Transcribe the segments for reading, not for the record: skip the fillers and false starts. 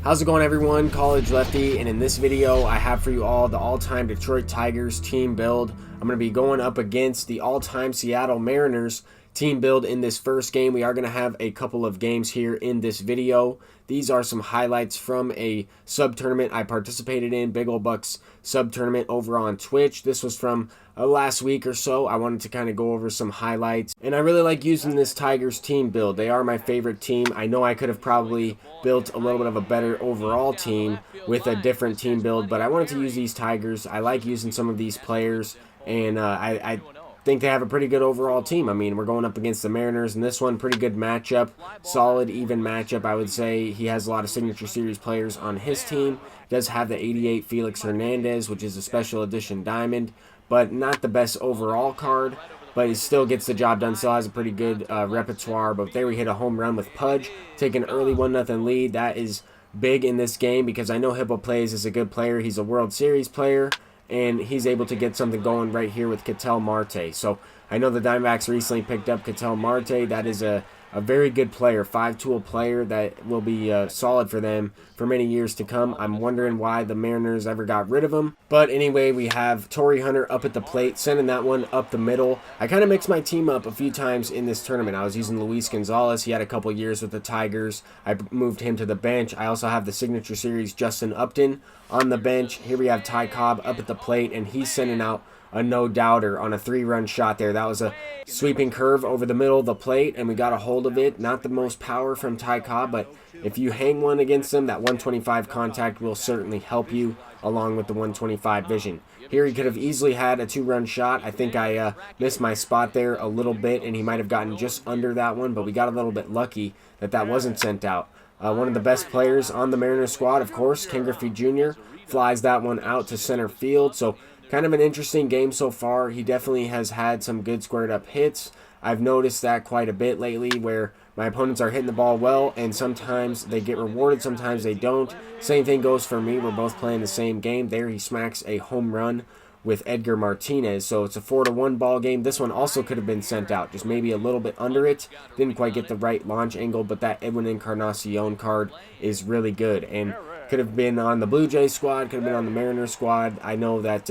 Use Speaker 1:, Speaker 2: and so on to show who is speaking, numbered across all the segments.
Speaker 1: How's it going, everyone? College Lefty, and in this video I have for you all the all-time Detroit Tigers team build. I'm going to be going up against the all-time Seattle Mariners team build in this first game. We are going to have a couple of games here in this video. These are some highlights from a sub-tournament I participated in, Big Ol' Bucks sub-tournament over on Twitch. This was from last week or so. I wanted to kind of go over some highlights, and I really like using this Tigers team build. They are my favorite team. I know I could have probably built a little bit of a better overall team with a different team build, but I wanted to use these Tigers. I like using some of these players, and I think they have a pretty good overall team. I mean, we're going up against the Mariners, and this one, pretty good matchup. Solid, even matchup, I would say. He has a lot of Signature Series players on his team. Does have the 88 Felix Hernandez, which is a special edition diamond, but not the best overall card. But he still gets the job done, still has a pretty good repertoire. But there we hit a home run with Pudge, take an early 1-0 lead. That is big in this game because I know Hippo Plays is a good player. He's a World Series player, and he's able to get something going right here with Ketel Marte. So I know the Diamondbacks recently picked up Ketel Marte. That is a very good player, 5-tool player that will be solid for them for many years to come. I'm wondering why the Mariners ever got rid of him. But anyway, we have Torrey Hunter up at the plate, sending that one up the middle. I kind of mixed my team up a few times in this tournament. I was using Luis Gonzalez. He had a couple years with the Tigers. I moved him to the bench. I also have the Signature Series Justin Upton on the bench. Here we have Ty Cobb up at the plate, and he's sending out a no-doubter on a 3-run shot there. That was a sweeping curve over the middle of the plate, and we got a hold of it. Not the most power from Ty Cobb, but if you hang one against him, that 125 contact will certainly help you, along with the 125 vision. Here he could have easily had a 2-run shot. I think I missed my spot there a little bit, and he might have gotten just under that one, but we got a little bit lucky that that wasn't sent out. One of the best players on the Mariners squad, of course, Ken Griffey Jr., flies that one out to center field. So kind of an interesting game so far. He definitely has had some good squared up hits. I've noticed that quite a bit lately where my opponents are hitting the ball well, and sometimes they get rewarded, sometimes they don't. Same thing goes for me. We're both playing the same game. There he smacks a home run with Edgar Martinez. So it's a 4-1 ball game. This one also could have been sent out, just maybe a little bit under it. Didn't quite get the right launch angle, but that Edwin Encarnacion card is really good, and could have been on the Blue Jays squad, could have been on the Mariners squad. I know that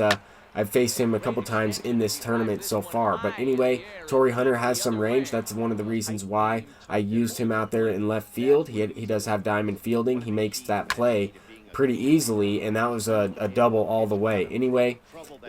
Speaker 1: I've faced him a couple times in this tournament so far. But anyway, Torrey Hunter has some range. That's one of the reasons why I used him out there in left field. He does have diamond fielding. He makes that play pretty easily, and that was a double all the way. Anyway,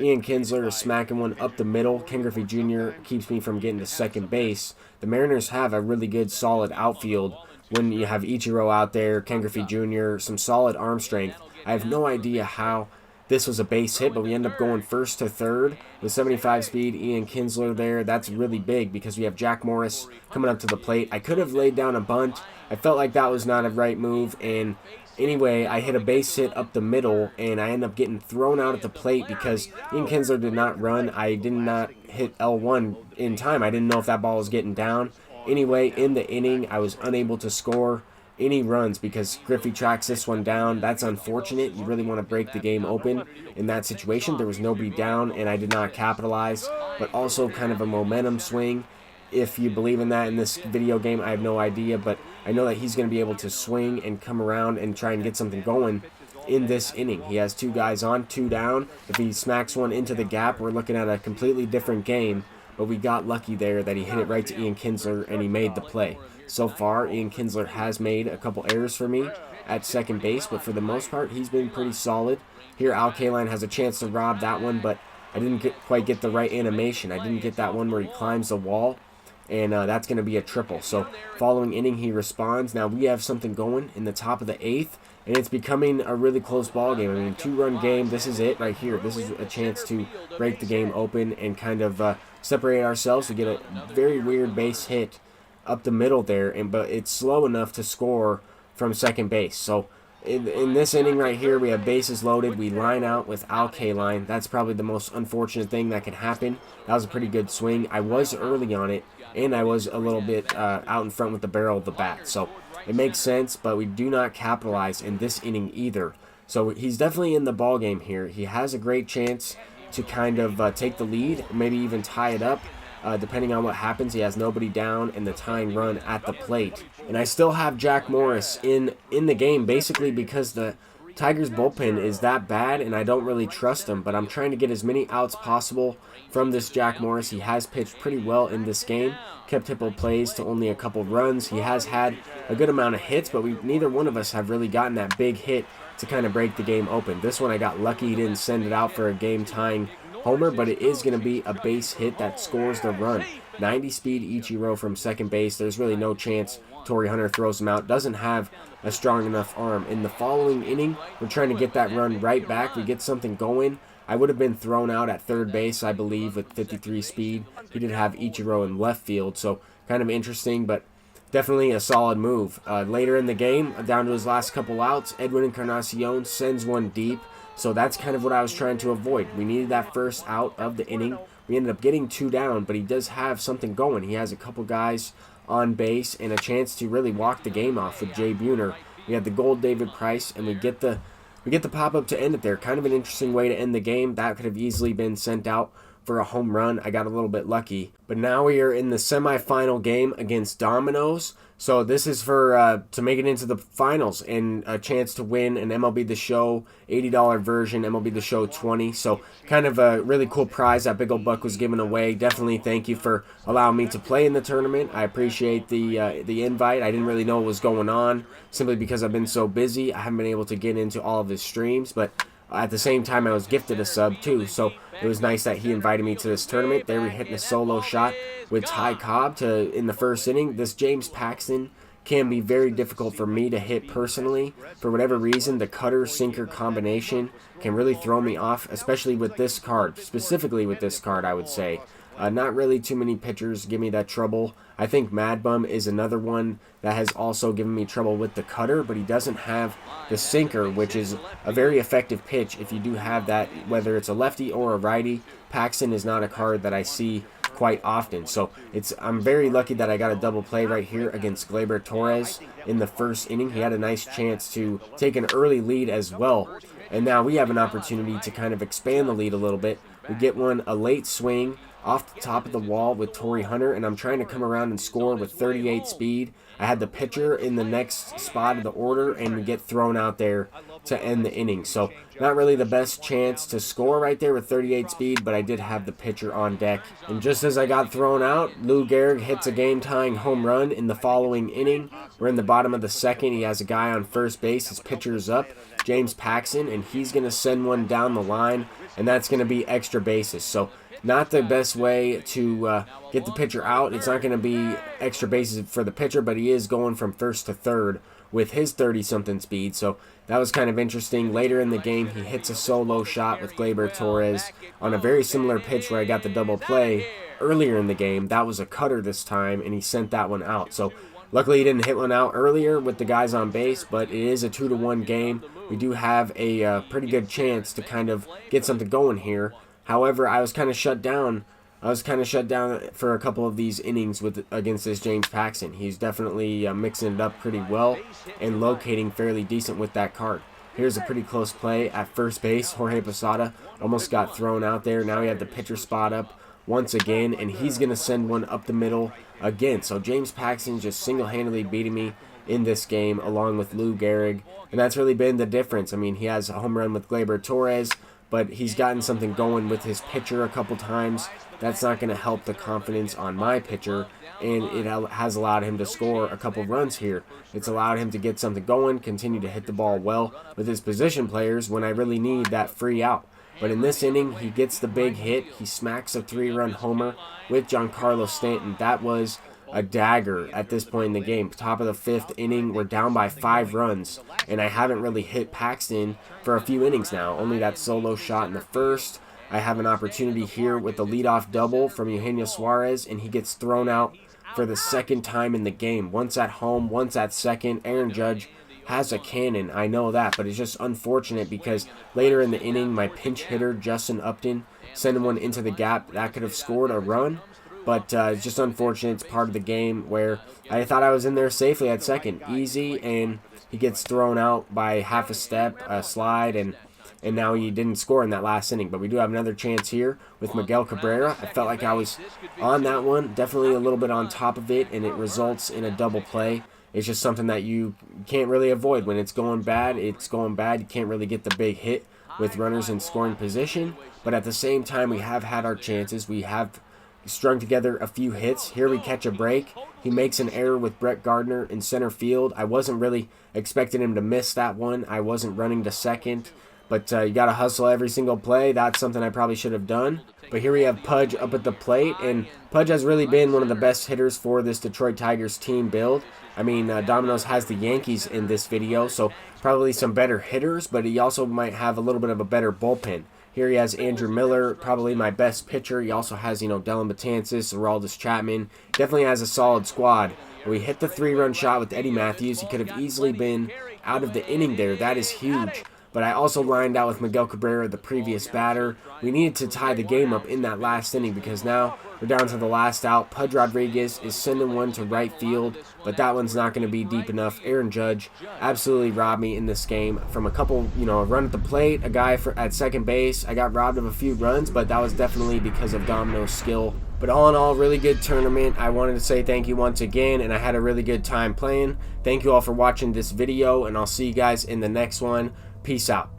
Speaker 1: Ian Kinsler is smacking one up the middle. Ken Griffey Jr. keeps me from getting to second base. The Mariners have a really good, solid outfield when you have Ichiro out there, Ken Griffey Jr., some solid arm strength. I have no idea how this was a base hit, but we end up going first to third with 75 speed. Ian Kinsler there. That's really big because we have Jack Morris coming up to the plate. I could have laid down a bunt. I felt like that was not a right move, and anyway, I hit a base hit up the middle, and I end up getting thrown out at the plate because Ian Kinsler did not run. I did not hit L1 in time. I didn't know if that ball was getting down. Anyway, in the inning, I was unable to score any runs because Griffey tracks this one down. That's unfortunate. You really want to break the game open in that situation. There was nobody down, and I did not capitalize, but also kind of a momentum swing. If you believe in that in this video game, I have no idea, but I know that he's going to be able to swing and come around and try and get something going in this inning. He has 2 guys on, 2 down. If he smacks one into the gap, we're looking at a completely different game, but we got lucky there that he hit it right to Ian Kinsler, and he made the play. So far, Ian Kinsler has made a couple errors for me at second base, but for the most part, he's been pretty solid. Here, Al Kaline has a chance to rob that one, but I didn't quite get the right animation. I didn't get that one where he climbs the wall, and that's going to be a triple. So following inning, he responds. Now we have something going in the top of the 8th, and it's becoming a really close ball game. I mean, 2-run game. This is it right here. This is a chance to break the game open and kind of separate ourselves. We get a very weird base hit up the middle there, but it's slow enough to score from second base. So in this inning right here, we have bases loaded. We line out with Al Kaline. That's probably the most unfortunate thing that can happen. That was a pretty good swing. I was early on it, and I was a little bit out in front with the barrel of the bat. So it makes sense, but we do not capitalize in this inning either. So he's definitely in the ball game here. He has a great chance to kind of take the lead, maybe even tie it up. Depending on what happens, he has nobody down and the tying run at the plate. And I still have Jack Morris in the game, basically because the Tigers bullpen is that bad and I don't really trust him, but I'm trying to get as many outs possible from this Jack Morris. He has pitched pretty well in this game, kept Hippo plays to only a couple runs. He has had a good amount of hits, but neither one of us have really gotten that big hit to kind of break the game open. This one I got lucky, he didn't send it out for a game-tying homer, but it is going to be a base hit that scores the run. 90 speed Ichiro from second base. There's really no chance Torrey Hunter throws him out. Doesn't have a strong enough arm. In the following inning, we're trying to get that run right back. We get something going. I would have been thrown out at third base, I believe, with 53 speed. He did have Ichiro in left field, so kind of interesting, but definitely a solid move. Later in the game, down to his last couple outs, Edwin Encarnacion sends one deep. So that's kind of what I was trying to avoid. We needed that first out of the inning. We ended up getting 2 down, but he does have something going. He has a couple guys on base and a chance to really walk the game off with Jay Buhner. We had the gold David Price, and we get the pop-up to end it there. Kind of an interesting way to end the game. That could have easily been sent out for a home run. I got a little bit lucky. But now we are in the semifinal game against Domino's. So this is for to make it into the finals and a chance to win an MLB The Show $80 version, MLB The Show 20. So kind of a really cool prize that Big Ol' Buck was giving away. Definitely thank you for allowing me to play in the tournament. I appreciate the invite. I didn't really know what was going on simply because I've been so busy. I haven't been able to get into all of his streams, but at the same time I was gifted a sub too. So it was nice that he invited me to this tournament. They were hitting a solo shot with Ty Cobb in the first inning. This James Paxton can be very difficult for me to hit personally. For whatever reason, the cutter-sinker combination can really throw me off, especially with this card. Specifically with this card, I would say. Not really too many pitchers give me that trouble. I think Mad Bum is another one that has also given me trouble with the cutter, but he doesn't have the sinker, which is a very effective pitch if you do have that, whether it's a lefty or a righty. Paxton is not a card that I see quite often, so I'm very lucky that I got a double play right here against Gleyber Torres in the first inning. He had a nice chance to take an early lead as well, and now we have an opportunity to kind of expand the lead a little bit. We get a late swing off the top of the wall with Torrey Hunter, and I'm trying to come around and score with 38 speed. I had the pitcher in the next spot of the order, and we get thrown out there to end the inning. So not really the best chance to score right there with 38 speed, but I did have the pitcher on deck. And just as I got thrown out, Lou Gehrig hits a game-tying home run in the following inning. We're in the bottom of the second. He has a guy on first base. His pitcher's up, James Paxton, and he's going to send one down the line, and that's going to be extra bases. So not the best way to get the pitcher out. It's not going to be extra bases for the pitcher, but he is going from first to third with his 30-something speed. So that was kind of interesting. Later in the game, he hits a solo shot with Gleyber Torres on a very similar pitch where I got the double play earlier in the game. That was a cutter this time, and he sent that one out. So luckily he didn't hit one out earlier with the guys on base, but it is a 2-1 game. We do have a pretty good chance to kind of get something going here. However, I was kind of shut down. For a couple of these innings against this James Paxton. He's definitely mixing it up pretty well and locating fairly decent with that card. Here's a pretty close play at first base. Jorge Posada almost got thrown out there. Now he had the pitcher spot up once again, and he's going to send one up the middle again. So James Paxton just single-handedly beating me in this game along with Lou Gehrig, and that's really been the difference. I mean, he has a home run with Gleyber Torres, but he's gotten something going with his pitcher a couple times. That's not going to help the confidence on my pitcher, and it has allowed him to score a couple runs here. It's allowed him to get something going, continue to hit the ball well with his position players when I really need that free out. But in this inning, he gets the big hit. He smacks a 3-run homer with Giancarlo Stanton. That was a dagger at this point in the game. Top of the 5th inning, we're down by 5 runs, and I haven't really hit Paxton for a few innings now. Only that solo shot in the first. I have an opportunity here with the leadoff double from Eugenio Suarez, and he gets thrown out for the second time in the game. Once at home, once at second. Aaron Judge has a cannon, I know that, but it's just unfortunate because later in the inning, my pinch hitter, Justin Upton, sent one into the gap. That could have scored a run, but it's just unfortunate. It's part of the game where I thought I was in there safely at second. Easy, and he gets thrown out by half a step, a slide, and now he didn't score in that last inning. But we do have another chance here with Miguel Cabrera. I felt like I was on that one, definitely a little bit on top of it, and it results in a double play. it's just something that you can't really avoid. When it's going bad, it's going bad. You can't really get the big hit with runners in scoring position. But at the same time, we have had our chances. We have strung together a few hits. Here we catch a break. He makes an error with Brett Gardner in center field. I wasn't really expecting him to miss that one. I wasn't running to second. But you got to hustle every single play. That's something I probably should have done. But here we have Pudge up at the plate. And Pudge has really been one of the best hitters for this Detroit Tigers team build. I mean, Domino's has the Yankees in this video, so probably some better hitters. But he also might have a little bit of a better bullpen. Here he has Andrew Miller, probably my best pitcher. He also has, Dellin Betances, Aroldis Chapman. Definitely has a solid squad. We hit the 3-run shot with Eddie Matthews. He could have easily been out of the inning there. That is huge. But I also lined out with Miguel Cabrera, the previous batter. We needed to tie the game up in that last inning because now we're down to the last out. Pudge Rodriguez is sending one to right field, but that one's not going to be deep enough. Aaron Judge absolutely robbed me in this game from a couple, a run at the plate, a guy at second base. I got robbed of a few runs, but that was definitely because of Domino's skill. But all in all, really good tournament. I wanted to say thank you once again, and I had a really good time playing. Thank you all for watching this video, and I'll see you guys in the next one. Peace out.